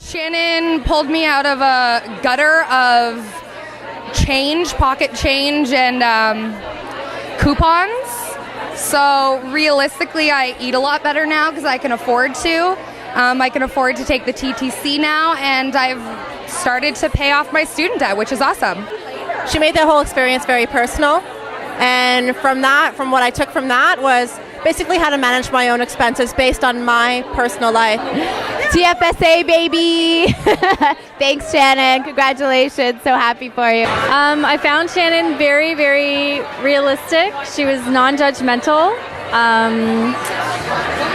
Shannon pulled me out of a gutter of change, pocket change, and coupons. So realistically, I eat a lot better now because I can afford to. I can afford to take the TTC now, and I've started to pay off my student debt, which is awesome. She made the whole experience very personal, and from what I took from that was basically how to manage my own expenses based on my personal life. TFSA, baby! Thanks, Shannon. Congratulations. So happy for you. I found Shannon very, very realistic. She was non-judgmental.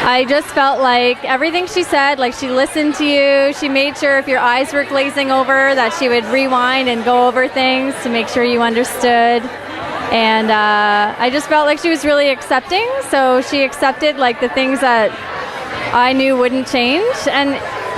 I just felt like everything she said, like she listened to you. She made sure if your eyes were glazing over that she would rewind and go over things to make sure you understood. And I just felt like she was really accepting. So she accepted like the things that I knew wouldn't change. And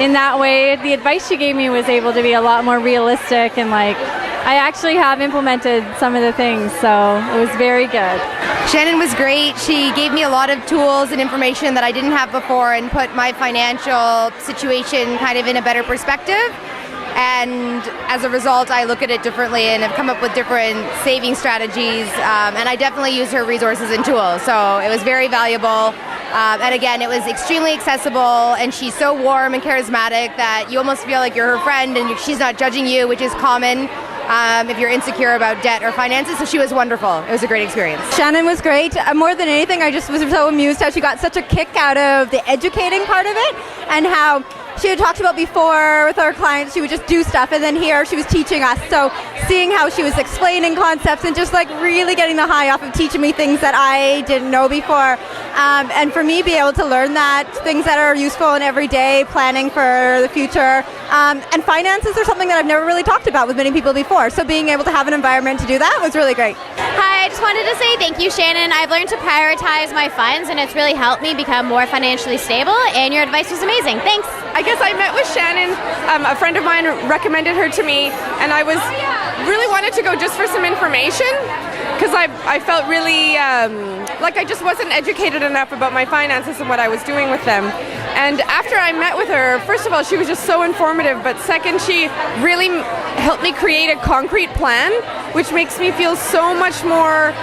in that way, the advice she gave me was able to be a lot more realistic, and like I actually have implemented some of the things, so it was very good. Shannon was great. She gave me a lot of tools and information that I didn't have before and put my financial situation kind of in a better perspective. And as a result, I look at it differently and have come up with different saving strategies. And I definitely use her resources and tools. So it was very valuable. And again, it was extremely accessible, and she's so warm and charismatic that you almost feel like you're her friend and she's not judging you, which is common if you're insecure about debt or finances. So she was wonderful. It was a great experience. Shannon was great. More than anything, I just was so amused how she got such a kick out of the educating part of it, and how she had talked about before with our clients, she would just do stuff, and then here she was teaching us. So seeing how she was explaining concepts and just like really getting the high off of teaching me things that I didn't know before. And for me, be able to learn that, things that are useful in everyday planning for the future. And finances are something that I've never really talked about with many people before. So being able to have an environment to do that was really great. Hi, I just wanted to say thank you, Shannon. I've learned to prioritize my funds, and it's really helped me become more financially stable, and your advice was amazing. Thanks. I guess I met with Shannon. A friend of mine recommended her to me, and I was really wanted to go just for some information because I felt really like I just wasn't educated enough about my finances and what I was doing with them. And after I met with her, first of all, she was just so informative, but second, she really helped me create a concrete plan, which makes me feel so much more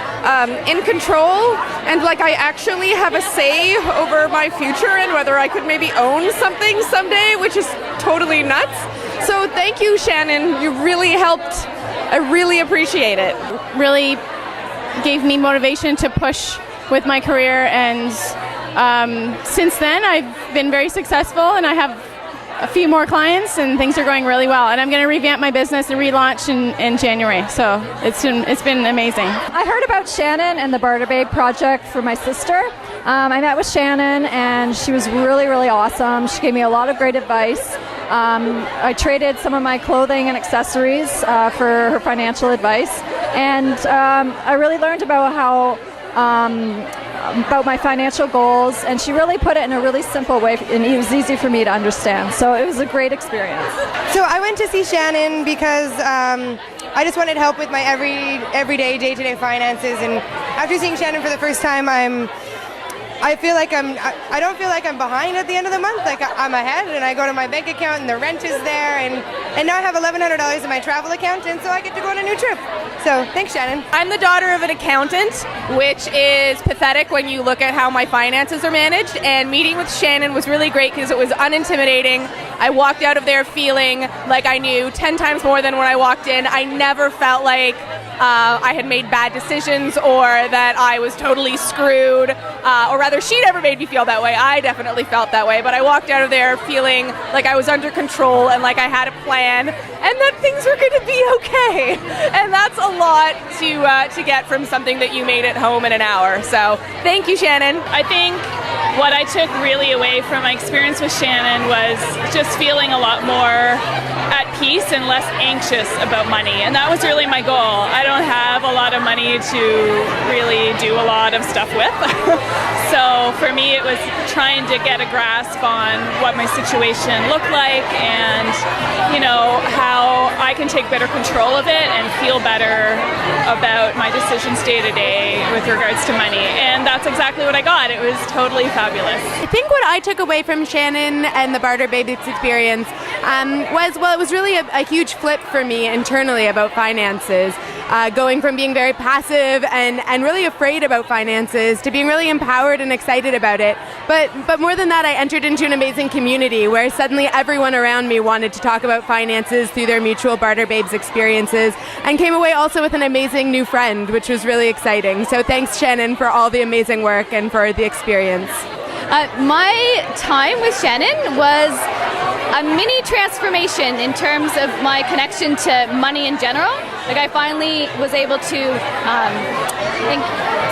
in control, and like I actually have a say over my future and whether I could maybe own something someday, which is totally nuts. So thank you, Shannon. You really helped. I really appreciate it. Really gave me motivation to push with my career, and since then I've been very successful, and I have a few more clients, and things are going really well, and I'm going to revamp my business and relaunch in January, so it's been amazing. I heard about Shannon and the Barter Babe project from my sister. I met with Shannon, and she was really, really awesome. She gave me a lot of great advice. I traded some of my clothing and accessories for her financial advice, and I really learned about about my financial goals, and she really put it in a really simple way, and it was easy for me to understand. So it was a great experience. So I went to see Shannon because I just wanted help with my everyday, day-to-day finances. And after seeing Shannon for the first time, I feel like I don't feel like I'm behind at the end of the month. Like I'm ahead, and I go to my bank account and the rent is there, and now I have $1,100 in my travel account, and so I get to go on a new trip. So thanks, Shannon. I'm the daughter of an accountant, which is pathetic when you look at how my finances are managed, and meeting with Shannon was really great because it was unintimidating. I walked out of there feeling like I knew 10 times more than when I walked in. I never felt like I had made bad decisions or that I was totally screwed, or rather she never made me feel that way. I definitely felt that way, but I walked out of there feeling like I was under control and like I had a plan and that things were going to be okay. And that's a lot to get from something that you made at home in an hour. So thank you, Shannon. I think what I took really away from my experience with Shannon was just feeling a lot more at peace and less anxious about money, and that was really my goal. I don't have a lot of money to really do a lot of stuff with, so for me it was trying to get a grasp on what my situation looked like and, you know, how I can take better control of it and feel better about my decisions day to day with regards to money, and that's exactly what I got. It was totally fabulous. I think what I took away from Shannon and the Barter Babies experience It was really a huge flip for me internally about finances. Going from being very passive and really afraid about finances to being really empowered and excited about it. But more than that, I entered into an amazing community where suddenly everyone around me wanted to talk about finances through their mutual Barter Babes experiences, and came away also with an amazing new friend, which was really exciting. So thanks, Shannon, for all the amazing work and for the experience. My time with Shannon was a mini transformation in terms of my connection to money in general. Like, I finally was able to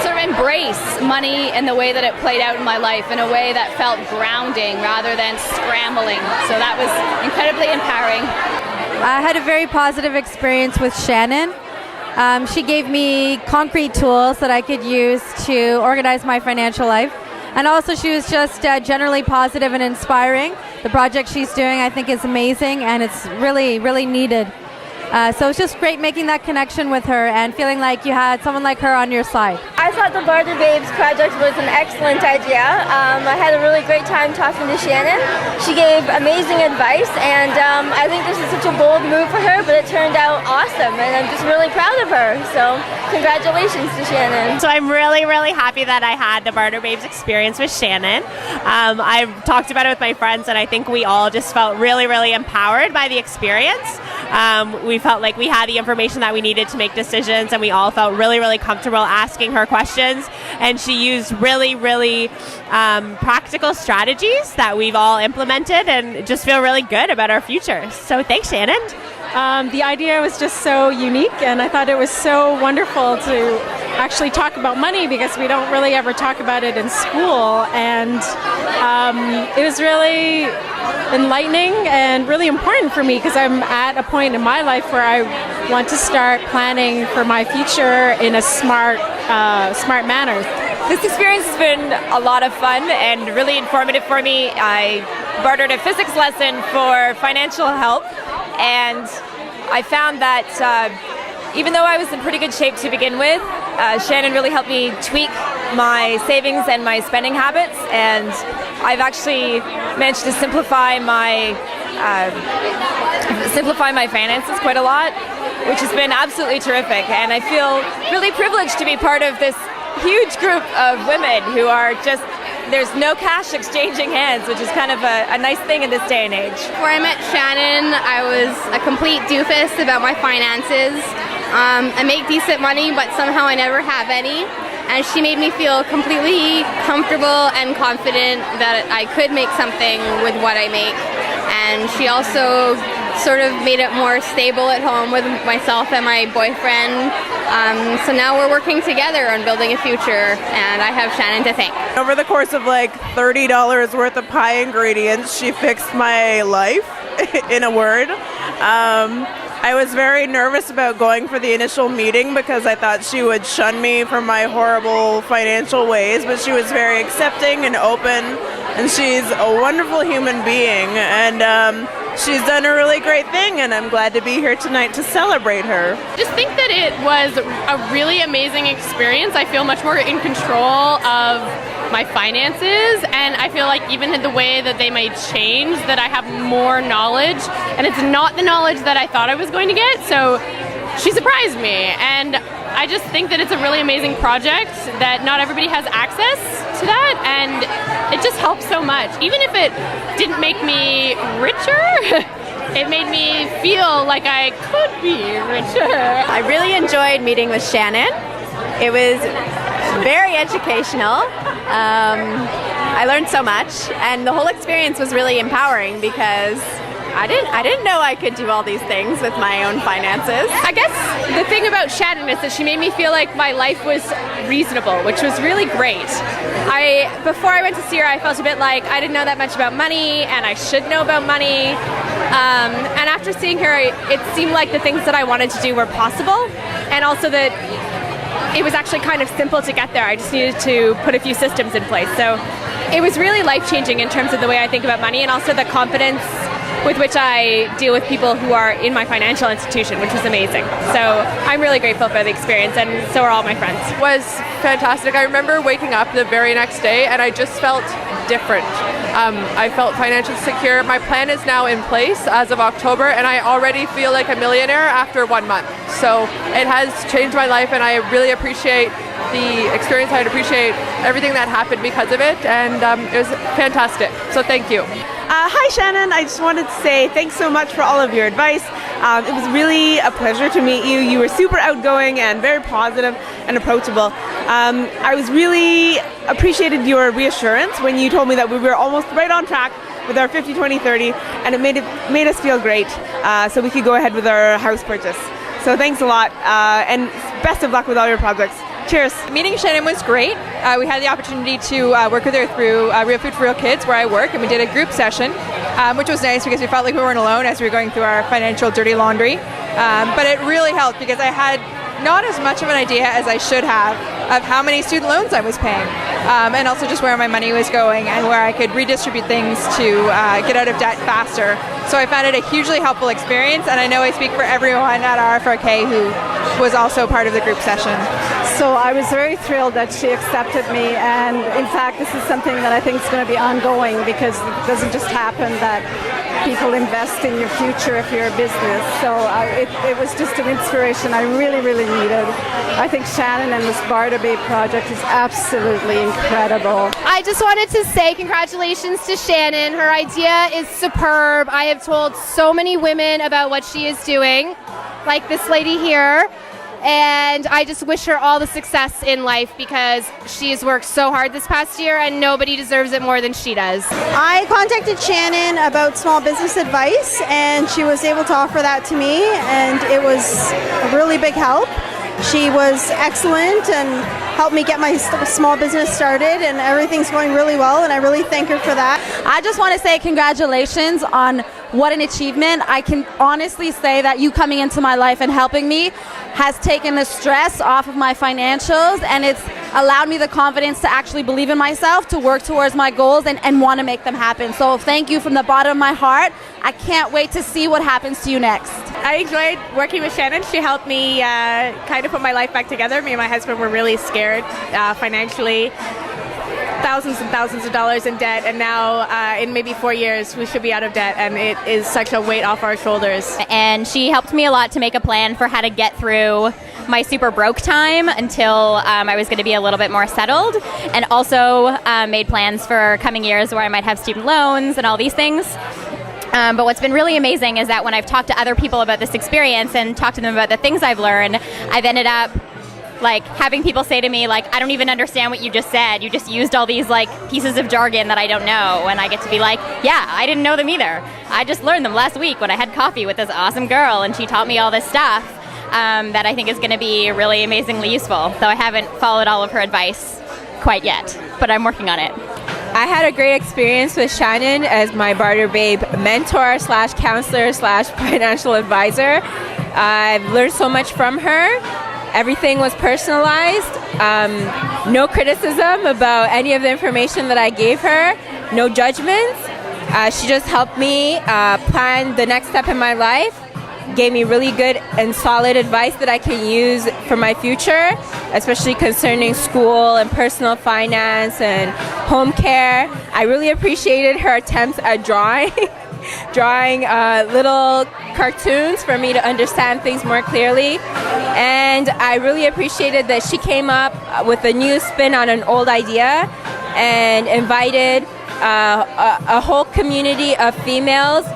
sort of embrace money in the way that it played out in my life, in a way that felt grounding rather than scrambling. So that was incredibly empowering. I had a very positive experience with Shannon. She gave me concrete tools that I could use to organize my financial life. And also she was just generally positive and inspiring. The project she's doing, I think, is amazing, and it's really, really needed. So it's just great making that connection with her and feeling like you had someone like her on your side. I thought the Barter Babes project was an excellent idea. I had a really great time talking to Shannon. She gave amazing advice, and I think this is such a bold move for her, but it turned out awesome, and I'm just really proud of her. So congratulations to Shannon. So I'm really, really happy that I had the Barter Babes experience with Shannon. I've talked about it with my friends, and I think we all just felt really, really empowered by the experience. We felt like we had the information that we needed to make decisions, and we all felt really, really comfortable asking her questions. And she used really, really practical strategies that we've all implemented and just feel really good about our future. So thanks, Shannon. The idea was just so unique, and I thought it was so wonderful to actually talk about money, because we don't really ever talk about it in school. And it was really enlightening and really important for me, because I'm at a point in my life where I want to start planning for my future in a smart manner. This experience has been a lot of fun and really informative for me. I bartered a physics lesson for financial help, and I found that even though I was in pretty good shape to begin with, Shannon really helped me tweak my savings and my spending habits, and I've actually managed to simplify my finances quite a lot, which has been absolutely terrific. And I feel really privileged to be part of this huge group of women who are just, there's no cash exchanging hands, which is kind of a nice thing in this day and age. Before I met Shannon, I was a complete doofus about my finances. I make decent money, but somehow I never have any. And she made me feel completely comfortable and confident that I could make something with what I make. And she also sort of made it more stable at home with myself and my boyfriend. So now we're working together on building a future, and I have Shannon to thank. Over the course of like $30 worth of pie ingredients, she fixed my life, in a word. I was very nervous about going for the initial meeting because I thought she would shun me for my horrible financial ways, but she was very accepting and open, and she's a wonderful human being, and she's done a really great thing, and I'm glad to be here tonight to celebrate her. I just think that it was a really amazing experience. I feel much more in control of my finances, and I feel like even the way that they may change, that I have more knowledge, and it's not the knowledge that I thought I was going to get. So she surprised me, and I just think that it's a really amazing project, that not everybody has access to that, and it just helps so much. Even if it didn't make me richer, it made me feel like I could be richer. I really enjoyed meeting with Shannon. It was very educational. I learned so much, and the whole experience was really empowering because I didn't know I could do all these things with my own finances. I guess the thing about Shannon is that she made me feel like my life was reasonable, which was really great. Before I went to see her, I felt a bit like I didn't know that much about money, and I should know about money. And after seeing her, it seemed like the things that I wanted to do were possible, and also that it was actually kind of simple to get there. I just needed to put a few systems in place. So it was really life-changing in terms of the way I think about money, and also the confidence with which I deal with people who are in my financial institution, which was amazing. So I'm really grateful for the experience, and so are all my friends. It was fantastic. I remember waking up the very next day and I just felt different. I felt financially secure. My plan is now in place as of October, and I already feel like a millionaire after 1 month. So it has changed my life, and I really appreciate the experience. I appreciate everything that happened because of it, and it was fantastic. So thank you. Hi Shannon, I just wanted to say thanks so much for all of your advice. It was really a pleasure to meet you. You were super outgoing and very positive and approachable. I was really appreciated your reassurance when you told me that we were almost right on track with our 50, 20, 30, and it made us feel great, so we could go ahead with our house purchase. So thanks a lot, and best of luck with all your projects. Cheers. Meeting Shannon was great. We had the opportunity to work with her through Real Food for Real Kids, where I work, and we did a group session, which was nice because we felt like we weren't alone as we were going through our financial dirty laundry. But it really helped because I had not as much of an idea as I should have of how many student loans I was paying, and also just where my money was going and where I could redistribute things to get out of debt faster. So I found it a hugely helpful experience, and I know I speak for everyone at RFRK who was also part of the group session. So I was very thrilled that she accepted me, and in fact this is something that I think is going to be ongoing because it doesn't just happen that people invest in your future if you're a business. So it was just an inspiration I really, really needed. I think Shannon and this Barter Babe project is absolutely incredible. I just wanted to say congratulations to Shannon. Her idea is superb. I have told so many women about what she is doing, like this lady here. And I just wish her all the success in life because she has worked so hard this past year and nobody deserves it more than she does. I contacted Shannon about small business advice, and she was able to offer that to me, and it was a really big help. She was excellent and helped me get my small business started, and everything's going really well, and I really thank her for that. I just want to say congratulations on what an achievement. I can honestly say that you coming into my life and helping me has taken the stress off of my financials, and it's allowed me the confidence to actually believe in myself, to work towards my goals and want to make them happen. So thank you from the bottom of my heart. I can't wait to see what happens to you next. I enjoyed working with Shannon. She helped me kind of put my life back together. Me and my husband were really scared financially. Thousands and thousands of dollars in debt, and now in maybe 4 years we should be out of debt, and it is such a weight off our shoulders. And she helped me a lot to make a plan for how to get through my super broke time until I was going to be a little bit more settled, and also made plans for coming years where I might have student loans and all these things. But what's been really amazing is that when I've talked to other people about this experience and talked to them about the things I've learned, I've ended up like having people say to me, like, I don't even understand what you just said. You just used all these like pieces of jargon that I don't know. And I get to be like, yeah, I didn't know them either. I just learned them last week when I had coffee with this awesome girl, and she taught me all this stuff that I think is going to be really amazingly useful. Though I haven't followed all of her advice quite yet, but I'm working on it. I had a great experience with Shannon as my Barter Babe mentor / counselor / financial advisor. I've learned so much from her. Everything was personalized. No criticism about any of the information that I gave her. No judgments. She just helped me plan the next step in my life. Gave me really good and solid advice that I can use for my future, especially concerning school and personal finance and home care. I really appreciated her attempts at drawing little cartoons for me to understand things more clearly. And I really appreciated that she came up with a new spin on an old idea and invited a whole community of females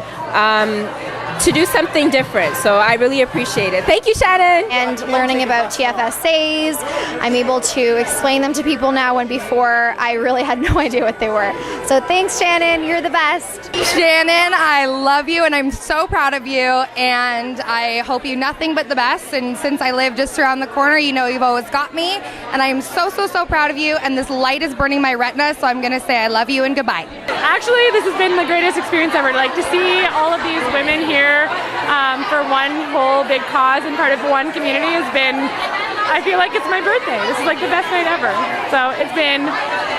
to do something different. So I really appreciate it. Thank you, Shannon. And learning about TFSAs, I'm able to explain them to people now when before I really had no idea what they were. So thanks, Shannon. You're the best. Shannon, I love you and I'm so proud of you, and I hope you nothing but the best. And since I live just around the corner, you know you've always got me, and I am so proud of you. And this light is burning my retina, so I'm going to say I love you and goodbye. Actually, this has been the greatest experience ever. Like, to see all of these women here for one whole big cause and part of one community has been, I feel like it's my birthday. This is like the best night ever. So it's been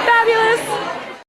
fabulous.